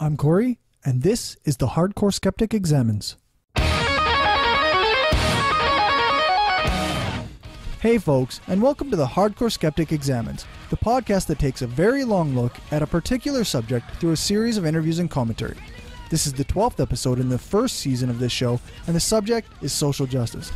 I'm Corey, and this is the Hardcore Skeptic Examines. Hey folks, and welcome to the Hardcore Skeptic Examines, the podcast that takes a very long look at a particular subject through a series of interviews and commentary. This is the 12th episode in the first season of this show, and the subject is social justice.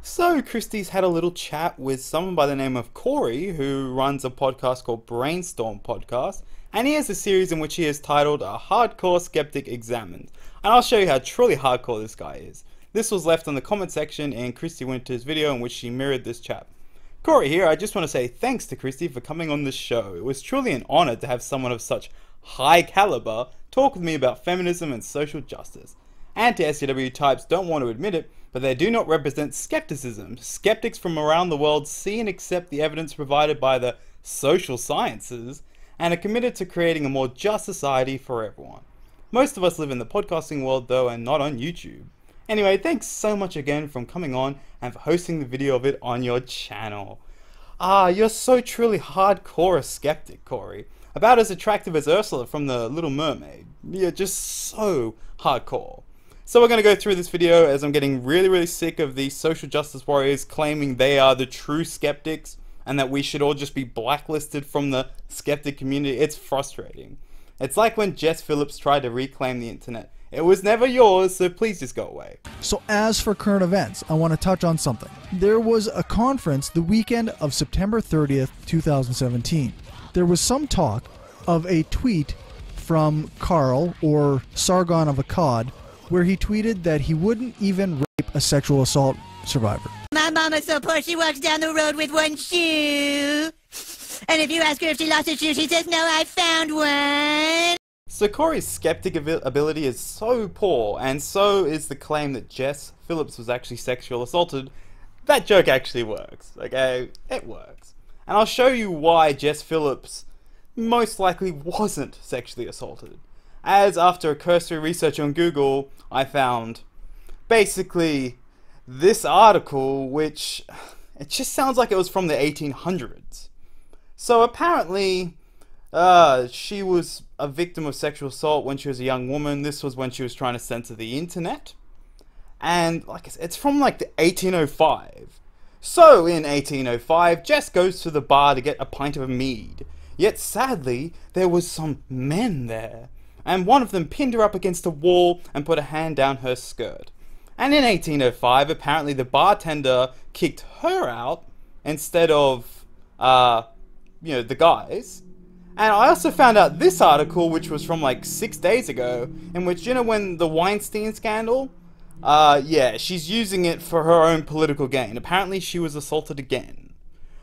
So, Kristi's had a little chat with someone by the name of Corey, who runs a podcast called Brainstorm Podcast, and he has a series in which he has titled A Hardcore Skeptic Examined. And I'll show you how truly hardcore this guy is. This was left on the comment section in Kristi Winter's video in which she mirrored this chat. Corey here, I just want to say thanks to Kristi for coming on the show. It was truly an honor to have someone of such high caliber talk with me about feminism and social justice. Anti-SJW types don't want to admit it, but they do not represent skepticism. Skeptics from around the world see and accept the evidence provided by the social sciences and are committed to creating a more just society for everyone. Most of us live in the podcasting world though, and not on YouTube. Anyway, thanks so much again for coming on and for hosting the video of it on your channel. You're so truly hardcore a skeptic, Corey. About as attractive as Ursula from The Little Mermaid. You're just so hardcore. So we're going to go through this video as I'm getting really sick of these social justice warriors claiming they are the true skeptics and that we should all just be blacklisted from the skeptic community. It's frustrating. It's like when Jess Phillips tried to reclaim the internet. It was never yours, so please just go away. So as for current events, I want to touch on something. There was a conference the weekend of September 30th, 2017. There was some talk of a tweet from Carl, or Sargon of Akkad, where he tweeted that he wouldn't even rape a sexual assault survivor. My mama's so poor she walks down the road with one shoe. And if you ask her if she lost a shoe, she says, no, I found one. So Corey's skeptic ability is so poor, and so is the claim that Jess Phillips was actually sexually assaulted. That joke actually works, okay? It works. And I'll show you why Jess Phillips most likely wasn't sexually assaulted. As after a cursory research on Google, I found basically this article, which it just sounds like it was from the 1800s. So apparently, she was a victim of sexual assault when she was a young woman. This was when she was trying to censor the internet. And like I said, it's from like the 1805. So in 1805, Jess goes to the bar to get a pint of mead. Yet sadly, there was some men there. And one of them pinned her up against a wall and put a hand down her skirt. And in 1805, apparently the bartender kicked her out instead of, the guys. And I also found out this article, which was from like 6 days ago, in which, when the Weinstein scandal, she's using it for her own political gain. Apparently she was assaulted again.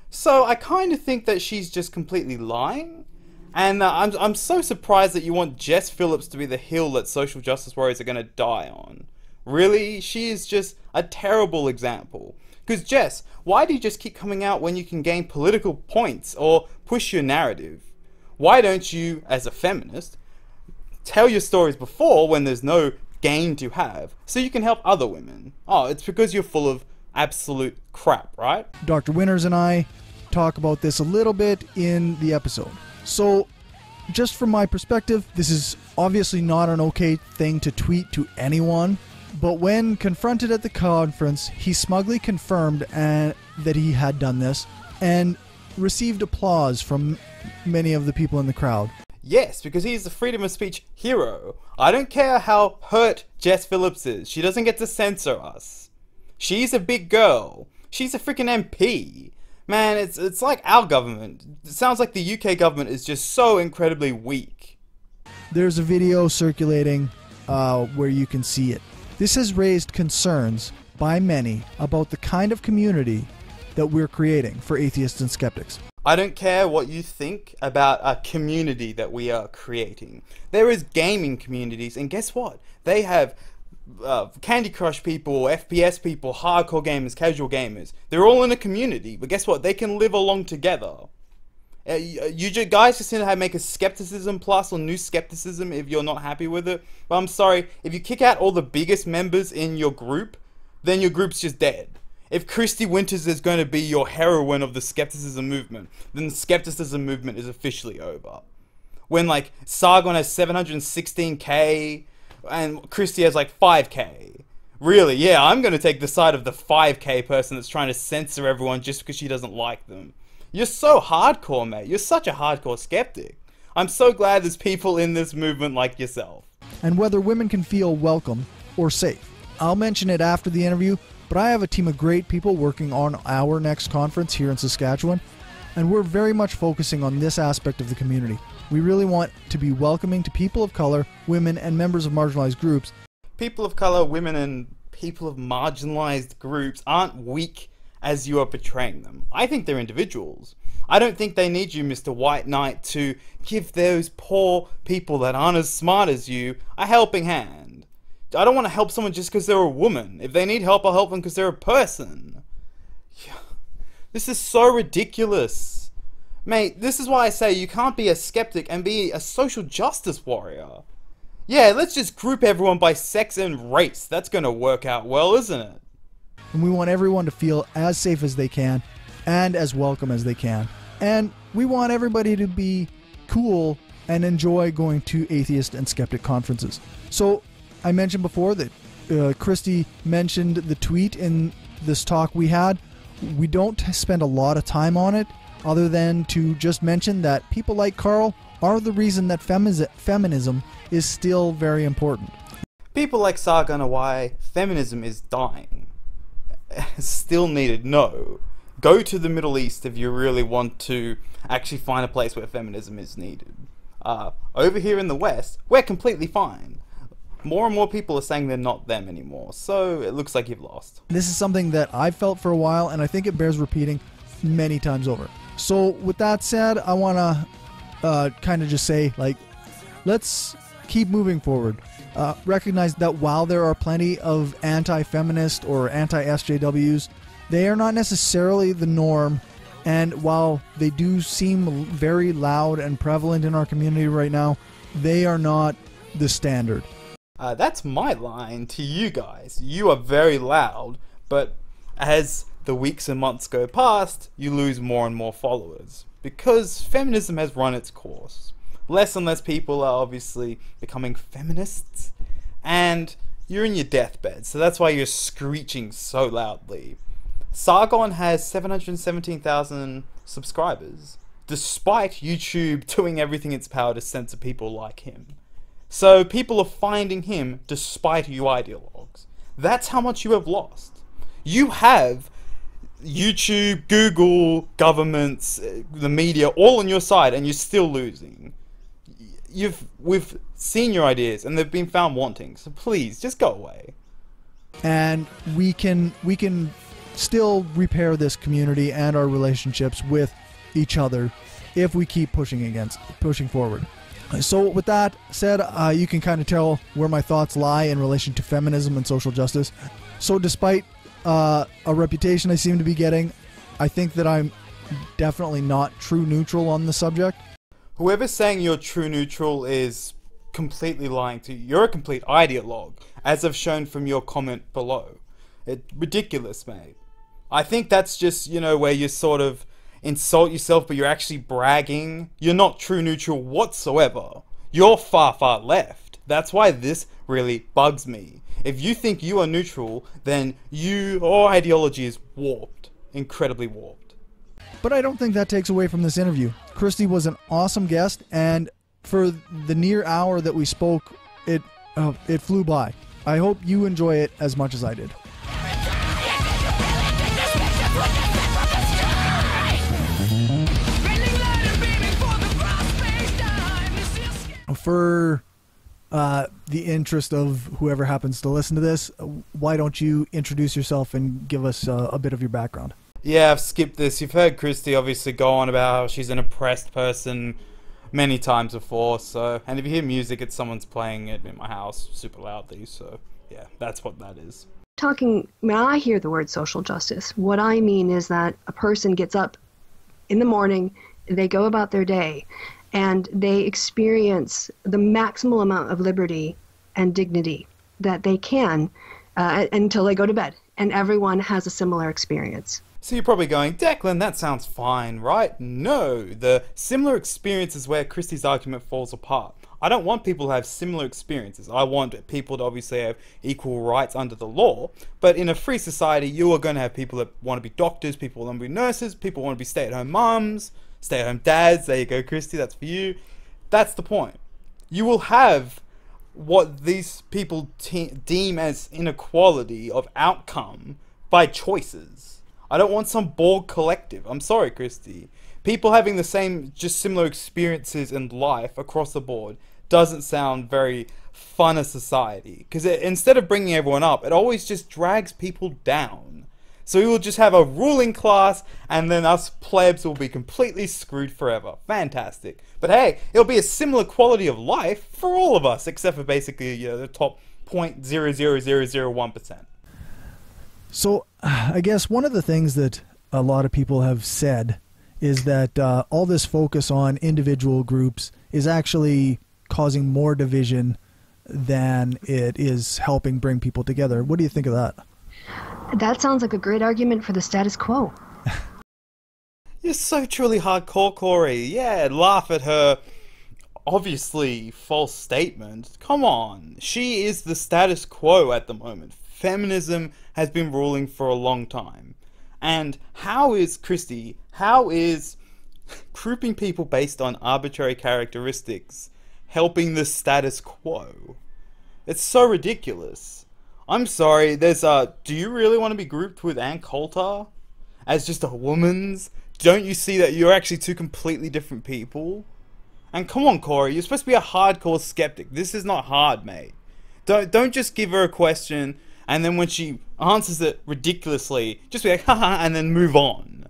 So I kind of think that she's just completely lying. And I'm so surprised that you want Jess Phillips to be the hill that social justice warriors are going to die on. Really? She is just a terrible example. Because Jess, why do you just keep coming out when you can gain political points or push your narrative? Why don't you, as a feminist, tell your stories before when there's no gain to have, so you can help other women? Oh, it's because you're full of absolute crap, right? Dr. Winters and I talk about this a little bit in the episode. So, just from my perspective, this is obviously not an okay thing to tweet to anyone, but when confronted at the conference, he smugly confirmed that he had done this, and received applause from many of the people in the crowd. Yes, because he's the freedom of speech hero. I don't care how hurt Jess Phillips is. She doesn't get to censor us. She's a big girl. She's a freaking MP. Man, it's like our government. It sounds like the UK government is just so incredibly weak. There's a video circulating where you can see it. This has raised concerns by many about the kind of community that we're creating for atheists and skeptics. I don't care what you think about a community that we are creating. There is gaming communities, and guess what? They have Candy Crush people, FPS people, hardcore gamers, casual gamers. They're all in a community, but guess what? They can live along together. You guys just need to make a Skepticism Plus or New Skepticism if you're not happy with it. But I'm sorry, if you kick out all the biggest members in your group, then your group's just dead. If Kristi Winters is going to be your heroine of the skepticism movement, then the skepticism movement is officially over. when like Sargon has 716k and Kristi has like 5k. Really, yeah, I'm gonna take the side of the 5k person that's trying to censor everyone just because she doesn't like them. You're so hardcore, mate. You're such a hardcore skeptic. I'm so glad there's people in this movement like yourself. And whether women can feel welcome or safe. I'll mention it after the interview, but I have a team of great people working on our next conference here in Saskatchewan, and we're very much focusing on this aspect of the community. We really want to be welcoming to people of color, women, and members of marginalized groups. People of color, women, and people of marginalized groups aren't weak as you are portraying them. I think they're individuals. I don't think they need you, Mr. White Knight, to give those poor people that aren't as smart as you a helping hand. I don't want to help someone just because they're a woman. If they need help, I'll help them because they're a person. Yeah. This is so ridiculous. Mate, this is why I say you can't be a skeptic and be a social justice warrior. Yeah, let's just group everyone by sex and race. That's gonna work out well, isn't it? And we want everyone to feel as safe as they can and as welcome as they can. And we want everybody to be cool and enjoy going to atheist and skeptic conferences. So I mentioned before that Kristi mentioned the tweet in this talk we had. We don't spend a lot of time on it other than to just mention that people like Carl are the reason that feminism is still very important. People like Sargon are why feminism is dying. Still needed. No. Go to the Middle East if you really want to actually find a place where feminism is needed. Over here in the West, we're completely fine. More and more people are saying they're not them anymore, so it looks like you've lost. This is something that I've felt for a while, and I think it bears repeating many times over. So with that said, I want to kind of just say, like, let's keep moving forward. Recognize that while there are plenty of anti-feminist or anti-SJWs, they are not necessarily the norm, and while they do seem very loud and prevalent in our community right now, they are not the standard. That's my line to you guys. You are very loud, but as the weeks and months go past, you lose more and more followers. Because feminism has run its course. Less and less people are obviously becoming feminists, and you're in your deathbed, so that's why you're screeching so loudly. Sargon has 717,000 subscribers, despite YouTube doing everything in its power to censor people like him. So people are finding him despite you ideologues. That's how much you have lost. You have YouTube, Google, governments, the media all on your side, and you're still losing. We've seen your ideas, and they've been found wanting. So please, just go away. And we can still repair this community and our relationships with each other if we keep pushing forward. So with that said, you can kind of tell where my thoughts lie in relation to feminism and social justice. So despite a reputation I seem to be getting, I think that I'm definitely not true neutral on the subject. Whoever's saying you're true neutral is completely lying to you. You're a complete ideologue, as I've shown from your comment below. It's ridiculous, mate. I think that's just, you know, where you sort of insult yourself, but you're actually bragging. You're not true neutral whatsoever. You're far, far left. That's why this really bugs me. If you think you are neutral, then your ideology is warped. Incredibly warped. But I don't think that takes away from this interview. Kristi was an awesome guest, and for the near hour that we spoke, it flew by. I hope you enjoy it as much as I did. For the interest of whoever happens to listen to this, why don't you introduce yourself and give us a bit of your background? Yeah, I've skipped this. You've heard Kristi obviously go on about how she's an oppressed person many times before, so, and if you hear music, it's someone's playing it in my house super loudly, so yeah, that's what that is. When I hear the word social justice, what I mean is that a person gets up in the morning, they go about their day, and they experience the maximal amount of liberty and dignity that they can until they go to bed. And everyone has a similar experience. So you're probably going, Declan, that sounds fine, right? No, the similar experience is where Kristi's argument falls apart. I don't want people to have similar experiences. I want people to obviously have equal rights under the law. But in a free society, you are going to have people that want to be doctors, people want to be nurses, people want to be stay-at-home mums, stay-at-home dads. There you go, Kristi, that's for you. That's the point. You will have what these people deem as inequality of outcome by choices. I don't want some Borg collective. I'm sorry, Kristi. People having the same, just similar experiences in life across the board doesn't sound very fun as society. Because instead of bringing everyone up, it always just drags people down. So we will just have a ruling class, and then us plebs will be completely screwed forever. Fantastic. But hey, it'll be a similar quality of life for all of us, except for basically, you know, the top 0.00001%. So I guess one of the things that a lot of people have said is that all this focus on individual groups is actually causing more division than it is helping bring people together. What do you think of that? That sounds like a great argument for the status quo. You're so truly hardcore, Corey. Yeah, laugh at her obviously false statement. Come on. She is the status quo at the moment. Feminism has been ruling for a long time. And how is Kristi, how is grouping people based on arbitrary characteristics helping the status quo? It's so ridiculous. I'm sorry, there's do you really want to be grouped with Ann Coulter as just a woman's? Don't you see that you're actually two completely different people? And come on, Corey, you're supposed to be a hardcore skeptic. This is not hard, mate. Don't just give her a question and then when she answers it ridiculously, just be like, haha, and then move on.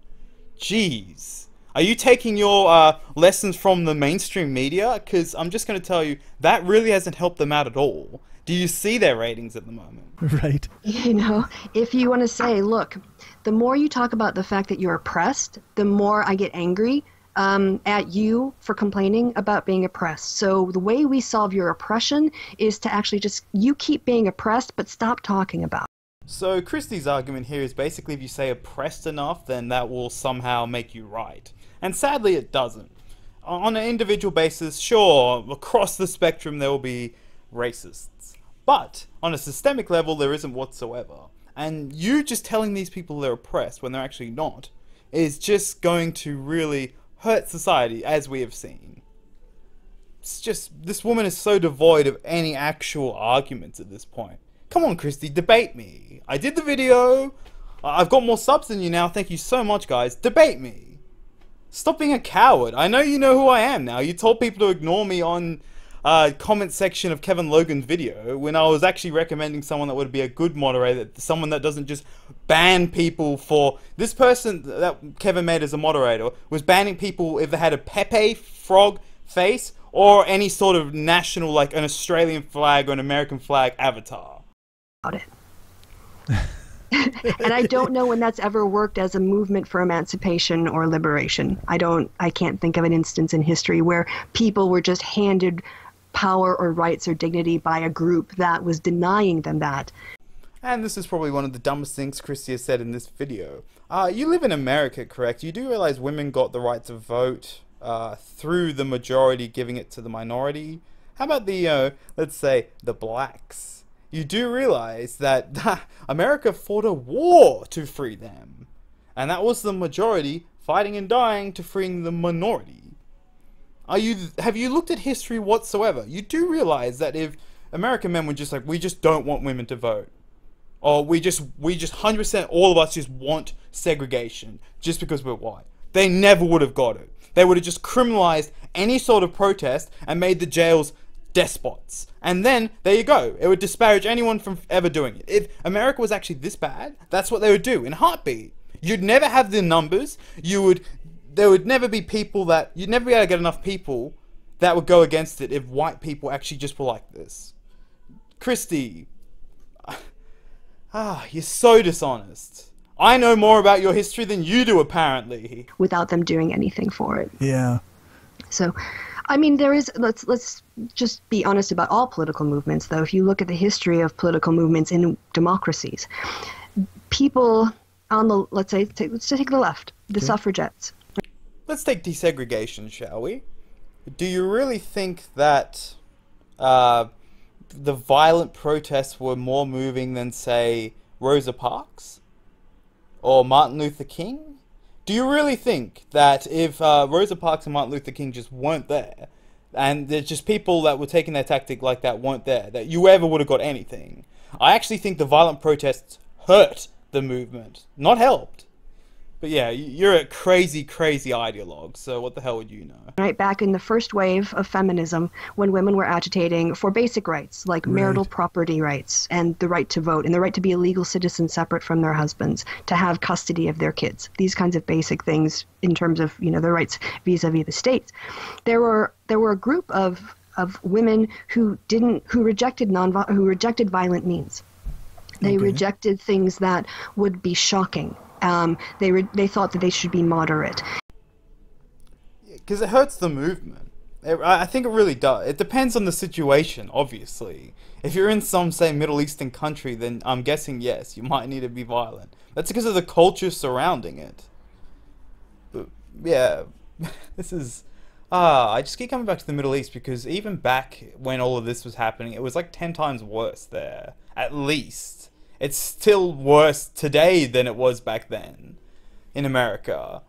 Jeez. Are you taking your lessons from the mainstream media? Because I'm just going to tell you, that really hasn't helped them out at all. Do you see their ratings at the moment? Right. You know, if you want to say, look, the more you talk about the fact that you're oppressed, the more I get angry at you for complaining about being oppressed. So the way we solve your oppression is to actually just, you keep being oppressed, but stop talking about it. So Kristi's argument here is basically if you say oppressed enough, then that will somehow make you right. And sadly it doesn't. On an individual basis, sure, across the spectrum there will be racists. But on a systemic level there isn't whatsoever. And you just telling these people they're oppressed when they're actually not is just going to really hurt society, as we have seen. It's just, this woman is so devoid of any actual arguments at this point. Come on, Kristi, debate me. I did the video. I've got more subs than you now. Thank you so much, guys. Debate me. Stop being a coward. I know you know who I am now. You told people to ignore me on comment section of Kevin Logan's video when I was actually recommending someone that would be a good moderator, someone that doesn't just ban people for... This person that Kevin made as a moderator was banning people if they had a Pepe frog face or any sort of national, like an Australian flag or an American flag avatar. About it. And I don't know when that's ever worked as a movement for emancipation or liberation. I can't think of an instance in history where people were just handed power or rights or dignity by a group that was denying them that. And this is probably one of the dumbest things Kristi has said in this video. You live in America, correct? You do realize women got the right to vote through the majority giving it to the minority? How about the, let's say, the blacks? You do realize that America fought a war to free them. And that was the majority fighting and dying to freeing the minority. Have you looked at history whatsoever? You do realize that if American men were just like, we just don't want women to vote, or we just 100% all of us just want segregation just because we're white, they never would have got it. They would have just criminalized any sort of protest and made the jails despots. And then, there you go. It would disparage anyone from ever doing it. If America was actually this bad, that's what they would do in a heartbeat. You'd never have the numbers. There would never be people that... You'd never be able to get enough people that would go against it if white people actually just were like this. Kristi. You're so dishonest. I know more about your history than you do, apparently. Without them doing anything for it. Yeah. So, I mean, there is... Let's just be honest about all political movements, though. If you look at the history of political movements in democracies, people on the, let's take the left, the suffragettes. Let's take desegregation, shall we? Do you really think that the violent protests were more moving than, say, Rosa Parks or Martin Luther King? Do you really think that if Rosa Parks and Martin Luther King just weren't there, and there's just people that were taking their tactic like that weren't there, that you ever would have got anything? I actually think the violent protests hurt the movement, not helped. But yeah, you're a crazy, crazy ideologue, so what the hell would you know? Right back in the first wave of feminism, when women were agitating for basic rights, like marital property rights, and the right to vote, and the right to be a legal citizen separate from their husbands, to have custody of their kids, these kinds of basic things in terms of, you know, their rights vis-a-vis the states. There were a group of women who rejected violent means. They rejected things that would be shocking. They thought that they should be moderate. Because it hurts the movement. I think it really does. It depends on the situation, obviously. If you're in some, say, Middle Eastern country, then I'm guessing, yes, you might need to be violent. That's because of the culture surrounding it. But, yeah, this is... I just keep coming back to the Middle East because even back when all of this was happening, it was like 10 times worse there. At least. It's still worse today than it was back then in America.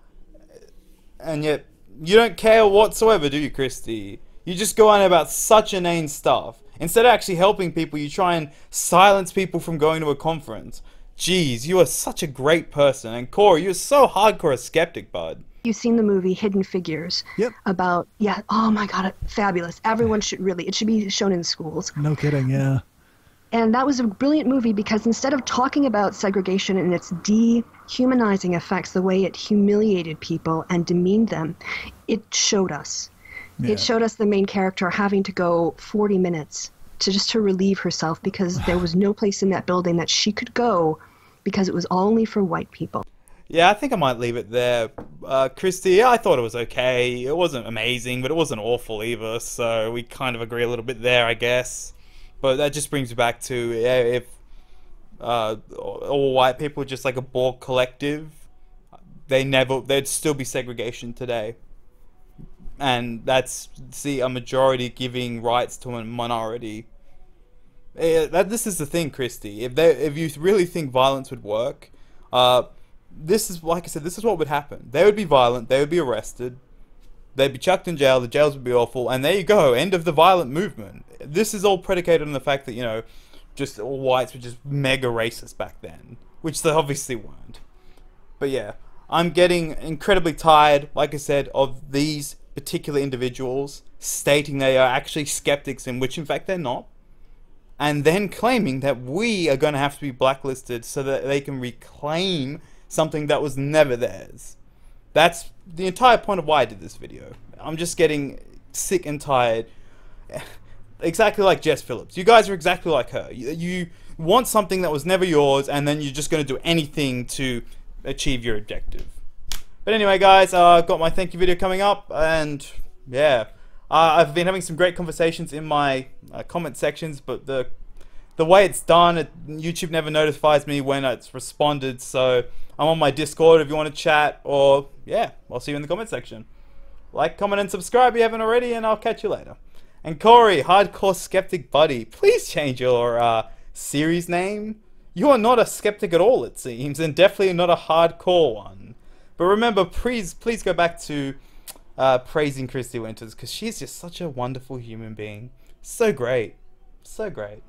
And yet, you don't care whatsoever, do you, Kristi? You just go on about such inane stuff. Instead of actually helping people, you try and silence people from going to a conference. Jeez, you are such a great person. And Corey, you're so hardcore a skeptic, bud. You've seen the movie Hidden Figures. Yep. About, yeah, oh my god, fabulous. Everyone should really, it should be shown in schools. No kidding, yeah. And that was a brilliant movie because instead of talking about segregation and its dehumanizing effects, the way it humiliated people and demeaned them, it showed us. Yeah. It showed us the main character having to go 40 minutes to relieve herself because there was no place in that building that she could go because it was only for white people. Yeah, I think I might leave it there. Kristi, I thought it was okay. It wasn't amazing, but it wasn't awful either, so we kind of agree a little bit there, I guess. But that just brings me back to if all white people were just like a Borg collective, there'd still be segregation today. And that's, see, a majority giving rights to a minority. This is the thing, Kristi. If you really think violence would work, this is, like I said, this is what would happen. They would be violent, they would be arrested, they'd be chucked in jail, the jails would be awful, and there you go, end of the violent movement. This is all predicated on the fact that, you know, just all whites were just mega racist back then, which they obviously weren't. But yeah, I'm getting incredibly tired, like I said, of these particular individuals stating they are actually skeptics, in which in fact they're not, and then claiming that we are going to have to be blacklisted so that they can reclaim something that was never theirs. That's the entire point of why I did this video. I'm just getting sick and tired. Exactly like Jess Phillips. You guys are exactly like her. You want something that was never yours, and then you're just going to do anything to achieve your objective. But anyway, guys, I've got my thank you video coming up, and yeah, I've been having some great conversations in my comment sections, but the way it's done, YouTube never notifies me when it's responded, so I'm on my Discord if you want to chat, or yeah, I'll see you in the comment section. Like, comment, and subscribe if you haven't already, and I'll catch you later. And Corey, hardcore skeptic buddy, please change your series name. You are not a skeptic at all, it seems, and definitely not a hardcore one. But remember, please go back to praising Kristi Winters, because she's just such a wonderful human being. So great. So great.